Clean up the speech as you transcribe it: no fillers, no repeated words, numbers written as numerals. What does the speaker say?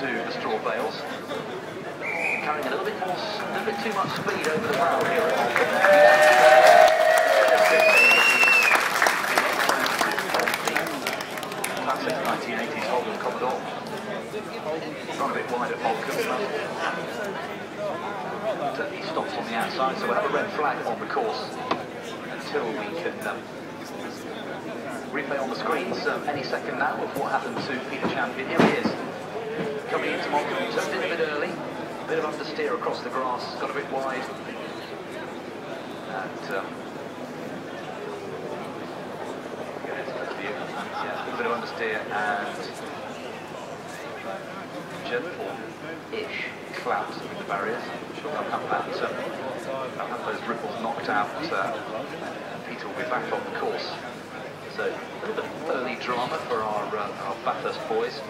to the straw bales. Carrying a little bit too much speed over the barrel here at Holden. Classic 1980s Holden Commodore. Gone a bit wide at Holden. He stops on the outside, so we'll have a red flag on the course until we can replay on the screens any second now of what happened to Peter Champion. Here he is, coming into Holden. He turned in a bit early, a bit of understeer across the grass, got a bit wide, and yeah, a little bit of understeer and gentle-ish clout with the barriers. I'll have those ripples knocked out. Peter will be back on the course. So a little bit of early drama for our Bathurst boys.